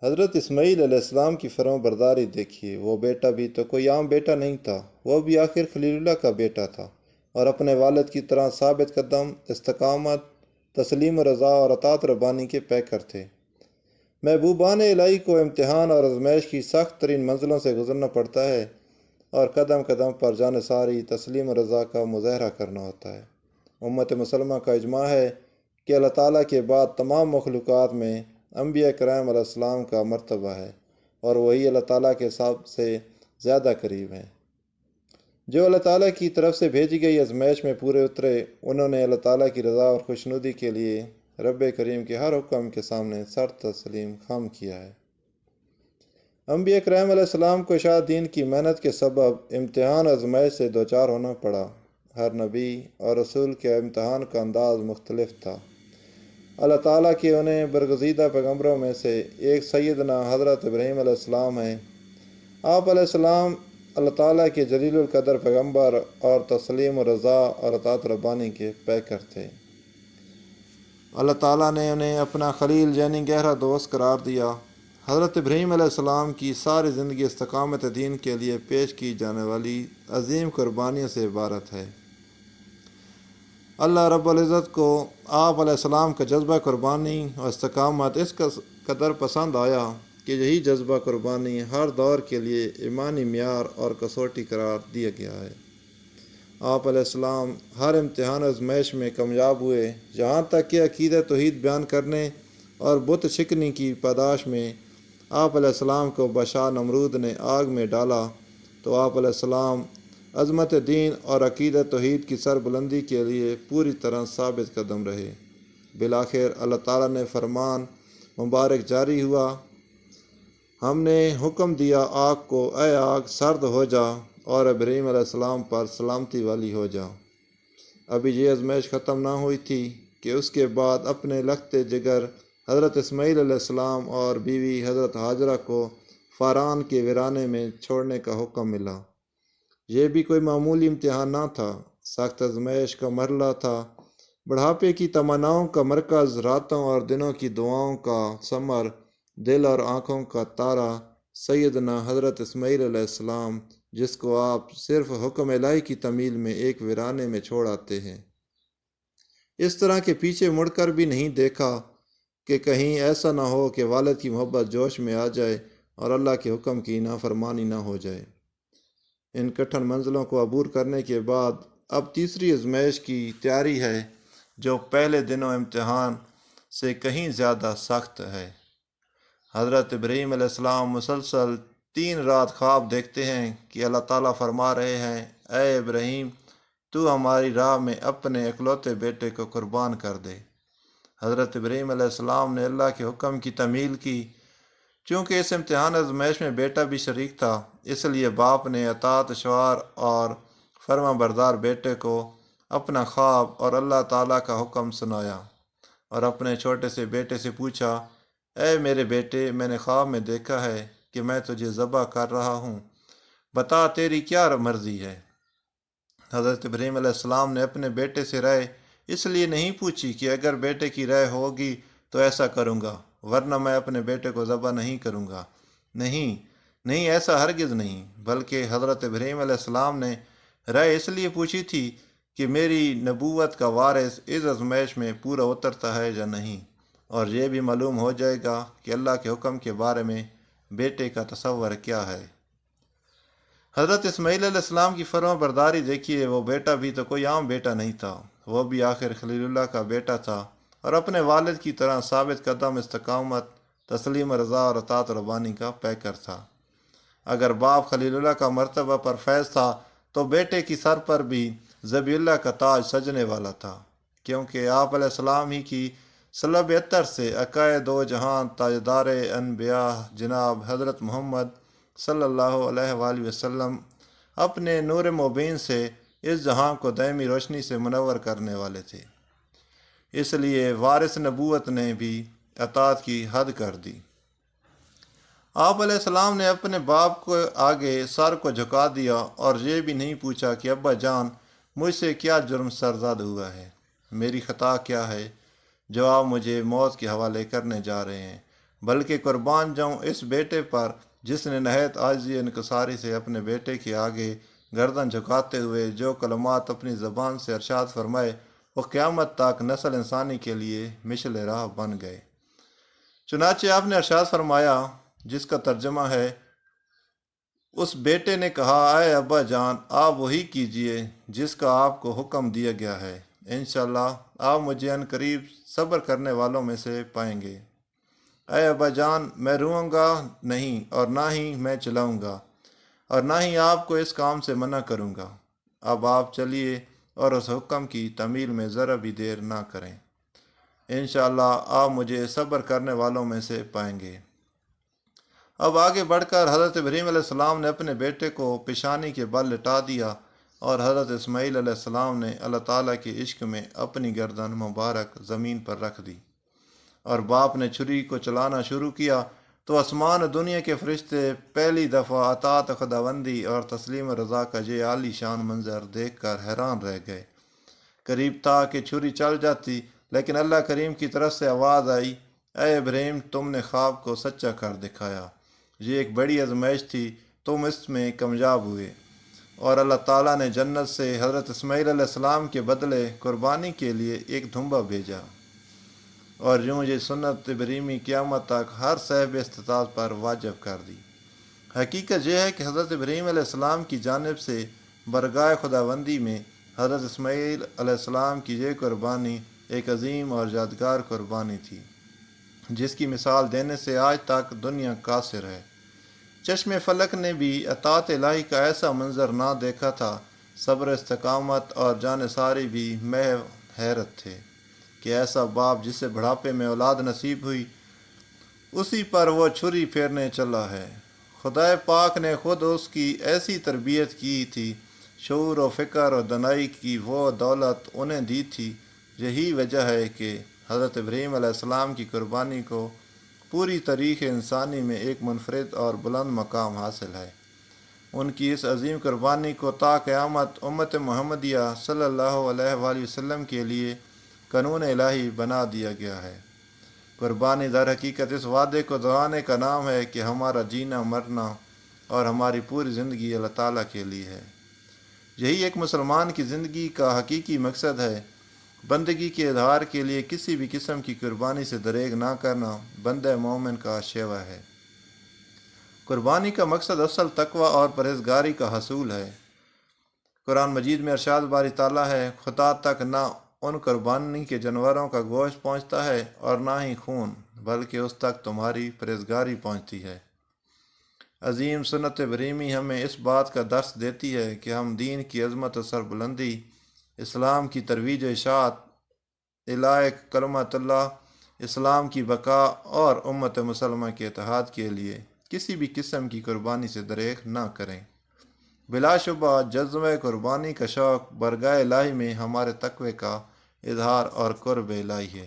حضرت اسماعیل علیہ السلام کی فرما برداری دیکھیے، وہ بیٹا بھی تو کوئی عام بیٹا نہیں تھا، وہ بھی آخر خلیل اللہ کا بیٹا تھا، اور اپنے والد کی طرح ثابت قدم، استقامت، تسلیم و رضا اور اطاعت ربانی کے پیکر تھے۔ محبوبان الہی کو امتحان اور آزمائش کی سخت ترین منزلوں سے گزرنا پڑتا ہے، اور قدم قدم پر جانثاری تسلیم و رضا کا مظاہرہ کرنا ہوتا ہے۔ امت مسلمہ کا اجماع ہے کہ اللہ تعالیٰ کے بعد تمام مخلوقات میں انبیاء کرام علیہ السلام کا مرتبہ ہے، اور وہی اللہ تعالیٰ کے سب سے زیادہ قریب ہیں۔ جو اللہ تعالیٰ کی طرف سے بھیجی گئی آزمائش میں پورے اترے، انہوں نے اللہ تعالیٰ کی رضا اور خوشنودی کے لیے رب کریم کے ہر حکم کے سامنے سر تسلیم خم کیا ہے۔ انبیاء کرام علیہ السلام کو اشاعت دین کی محنت کے سبب امتحان آزمائش سے دوچار ہونا پڑا۔ ہر نبی اور رسول کے امتحان کا انداز مختلف تھا۔ اللہ تعالیٰ کے انہیں برگزیدہ پیغمبروں میں سے ایک سیدنا حضرت ابراہیم علیہ السلام ہیں۔ آپ علیہ السلام اللہ تعالیٰ کے جلیل القدر پیغمبر اور تسلیم و رضا اور اطاعت ربانی کے پیکر تھے۔ اللہ تعالیٰ نے انہیں اپنا خلیل یعنی گہرا دوست قرار دیا۔ حضرت ابراہیم علیہ السلام کی ساری زندگی استقامت دین کے لیے پیش کی جانے والی عظیم قربانیوں سے عبارت ہے۔ اللہ رب العزت کو آپ علیہ السلام کا جذبہ قربانی اور استقامت اس قدر پسند آیا کہ یہی جذبہ قربانی ہر دور کے لیے ایمانی معیار اور کسوٹی قرار دیا گیا ہے۔ آپ علیہ السلام ہر امتحان آزمائش میں کامیاب ہوئے، جہاں تک کہ عقیدہ توحید بیان کرنے اور بت شکنی کی پاداش میں آپ علیہ السلام کو بادشاہ نمرود نے آگ میں ڈالا تو آپ علیہ السلام عظمت دین اور عقیدہ توحید کی سربلندی کے لیے پوری طرح ثابت قدم رہے۔ بالآخر اللہ تعالیٰ نے فرمان مبارک جاری ہوا، ہم نے حکم دیا آگ کو، اے آگ سرد ہو جا اور ابراہیم علیہ السلام پر سلامتی والی ہو جا۔ ابھی یہ آزمائش ختم نہ ہوئی تھی کہ اس کے بعد اپنے لخت جگر حضرت اسماعیل علیہ السلام اور بیوی حضرت ہاجرہ کو فاران کے ویرانے میں چھوڑنے کا حکم ملا۔ یہ بھی کوئی معمولی امتحان نہ تھا، سخت آزمائش کا مرحلہ تھا، بڑھاپے کی تمناؤں کا مرکز، راتوں اور دنوں کی دعاؤں کا ثمر، دل اور آنکھوں کا تارا سیدنا حضرت اسماعیل علیہ السلام، جس کو آپ صرف حکم الہی کی تعمیل میں ایک ویرانے میں چھوڑ آتے ہیں۔ اس طرح کے پیچھے مڑ کر بھی نہیں دیکھا کہ کہیں ایسا نہ ہو کہ والد کی محبت جوش میں آ جائے اور اللہ کے حکم کی نافرمانی نہ ہو جائے۔ ان کٹھن منزلوں کو عبور کرنے کے بعد اب تیسری آزمائش کی تیاری ہے، جو پہلے دنوں امتحان سے کہیں زیادہ سخت ہے۔ حضرت ابراہیم علیہ السلام مسلسل 3 رات خواب دیکھتے ہیں کہ اللہ تعالیٰ فرما رہے ہیں، اے ابراہیم تو ہماری راہ میں اپنے اکلوتے بیٹے کو قربان کر دے۔ حضرت ابراہیم علیہ السلام نے اللہ کے حکم کی تعمیل کی۔ چونکہ اس امتحان آزمائش میں بیٹا بھی شریک تھا، اس لیے باپ نے اطاعت شعار اور فرما بردار بیٹے کو اپنا خواب اور اللہ تعالیٰ کا حکم سنایا، اور اپنے چھوٹے سے بیٹے سے پوچھا، اے میرے بیٹے، میں نے خواب میں دیکھا ہے کہ میں تجھے ذبح کر رہا ہوں، بتا تیری کیا مرضی ہے؟ حضرت ابراہیم علیہ السلام نے اپنے بیٹے سے رائے اس لیے نہیں پوچھی کہ اگر بیٹے کی رائے ہوگی تو ایسا کروں گا، ورنہ میں اپنے بیٹے کو ذبح نہیں کروں گا۔ نہیں، ایسا ہرگز نہیں، بلکہ حضرت ابراہیم علیہ السلام نے رائے اس لیے پوچھی تھی کہ میری نبوت کا وارث اس آزمائش میں پورا اترتا ہے یا نہیں، اور یہ بھی معلوم ہو جائے گا کہ اللہ کے حکم کے بارے میں بیٹے کا تصور کیا ہے۔ حضرت اسماعیل علیہ السلام کی فرما برداری دیکھیے، وہ بیٹا بھی تو کوئی عام بیٹا نہیں تھا، وہ بھی آخر خلیل اللہ کا بیٹا تھا، اور اپنے والد کی طرح ثابت قدم، استقامت، تسلیم رضا اور اطاعت ربانی کا پیکر تھا۔ اگر باپ خلیل اللہ کا مرتبہ پر فیض تھا تو بیٹے کی سر پر بھی ذبیح اللہ کا تاج سجنے والا تھا، کیونکہ آپ علیہ السلام ہی کی سلب عطر سے عقائد دو جہان تاجدار انبیاء جناب حضرت محمد صلی اللہ علیہ وآلہ وسلم اپنے نور مبین سے اس جہاں کو دائمی روشنی سے منور کرنے والے تھے۔ اس لیے وارث نبوت نے بھی اطاعت کی حد کر دی۔ آپ علیہ السلام نے اپنے باپ کو آگے سر کو جھکا دیا اور یہ بھی نہیں پوچھا کہ ابا جان مجھ سے کیا جرم سرزاد ہوا ہے، میری خطا کیا ہے جو آپ مجھے موت کے حوالے کرنے جا رہے ہیں، بلکہ قربان جاؤں اس بیٹے پر جس نے نہایت عاجزی انکساری سے اپنے بیٹے کے آگے گردن جھکاتے ہوئے جو کلمات اپنی زبان سے ارشاد فرمائے وہ قیامت تک نسل انسانی کے لیے مشل راہ بن گئے۔ چنانچہ آپ نے ارشاد فرمایا، جس کا ترجمہ ہے، اس بیٹے نے کہا، اے ابا جان، آپ وہی کیجئے جس کا آپ کو حکم دیا گیا ہے، انشاءاللہ آپ مجھے ان قریب صبر کرنے والوں میں سے پائیں گے۔ اے ابا جان، میں روؤں گا نہیں اور نہ ہی میں چلاؤں گا اور نہ ہی آپ کو اس کام سے منع کروں گا۔ اب آپ چلیے اور اس حکم کی تعمیل میں ذرا بھی دیر نہ کریں، انشاءاللہ آپ مجھے صبر کرنے والوں میں سے پائیں گے۔ اب آگے بڑھ کر حضرت ابراہیم علیہ السلام نے اپنے بیٹے کو پیشانی کے بل لٹا دیا اور حضرت اسماعیل علیہ السلام نے اللہ تعالیٰ کے عشق میں اپنی گردن مبارک زمین پر رکھ دی اور باپ نے چھری کو چلانا شروع کیا تو آسمان و دنیا کے فرشتے پہلی دفعہ اطاعت خداوندی اور تسلیم رضا کا یہ عالی شان منظر دیکھ کر حیران رہ گئے۔ قریب تھا کہ چھری چل جاتی، لیکن اللہ کریم کی طرف سے آواز آئی، اے ابراہیم، تم نے خواب کو سچا کر دکھایا، یہ ایک بڑی آزمائش تھی، تم اس میں کامیاب ہوئے۔ اور اللہ تعالیٰ نے جنت سے حضرت اسماعیل علیہ السلام کے بدلے قربانی کے لیے ایک دھمبا بھیجا، اور یوں یہ سنت ابراہیمی قیامت تک ہر صاحب استطاعت پر واجب کر دی۔ حقیقت یہ ہے کہ حضرت ابراہیم علیہ السلام کی جانب سے برگاہ خداوندی میں حضرت اسماعیل علیہ السلام کی یہ قربانی ایک عظیم اور یادگار قربانی تھی، جس کی مثال دینے سے آج تک دنیا قاصر ہے۔ چشم فلک نے بھی اطاعت الہی کا ایسا منظر نہ دیکھا تھا۔ صبر، استقامت اور جانثاری بھی محو حیرت تھے کہ ایسا باپ جسے بڑھاپے میں اولاد نصیب ہوئی، اسی پر وہ چھری پھیرنے چلا ہے۔ خدائے پاک نے خود اس کی ایسی تربیت کی تھی، شعور و فکر و دانائی کی وہ دولت انہیں دی تھی۔ یہی وجہ ہے کہ حضرت ابراہیم علیہ السلام کی قربانی کو پوری تاریخ انسانی میں ایک منفرد اور بلند مقام حاصل ہے۔ ان کی اس عظیم قربانی کو تا قیامت امت محمدیہ صلی اللہ علیہ وآلہ وسلم کے لیے قانون الہی بنا دیا گیا ہے۔ قربانی در حقیقت اس وعدے کو دہرانے کا نام ہے کہ ہمارا جینا مرنا اور ہماری پوری زندگی اللہ تعالیٰ کے لیے ہے۔ یہی ایک مسلمان کی زندگی کا حقیقی مقصد ہے۔ بندگی کے اظہار کے لیے کسی بھی قسم کی قربانی سے دریغ نہ کرنا بندہ مومن کا شیوا ہے۔ قربانی کا مقصد اصل تقوی اور پرہیزگاری کا حصول ہے۔ قرآن مجید میں ارشاد باری تعالیٰ ہے، خدا تک نہ ان قربانی کے جانوروں کا گوشت پہنچتا ہے اور نہ ہی خون، بلکہ اس تک تمہاری پرہیزگاری پہنچتی ہے۔ عظیم سنت ابراہیمی ہمیں اس بات کا درس دیتی ہے کہ ہم دین کی عظمت و سربلندی، اسلام کی ترویج و اشاعت، اعلاء کلمت اللہ، اسلام کی بقا اور امت مسلمہ کے اتحاد کے لیے کسی بھی قسم کی قربانی سے دریغ نہ کریں۔ بلا شبہ جذبہ قربانی کا شوق برگاہ الہی میں ہمارے تقوی کا اظہار اور قرب الہی ہے۔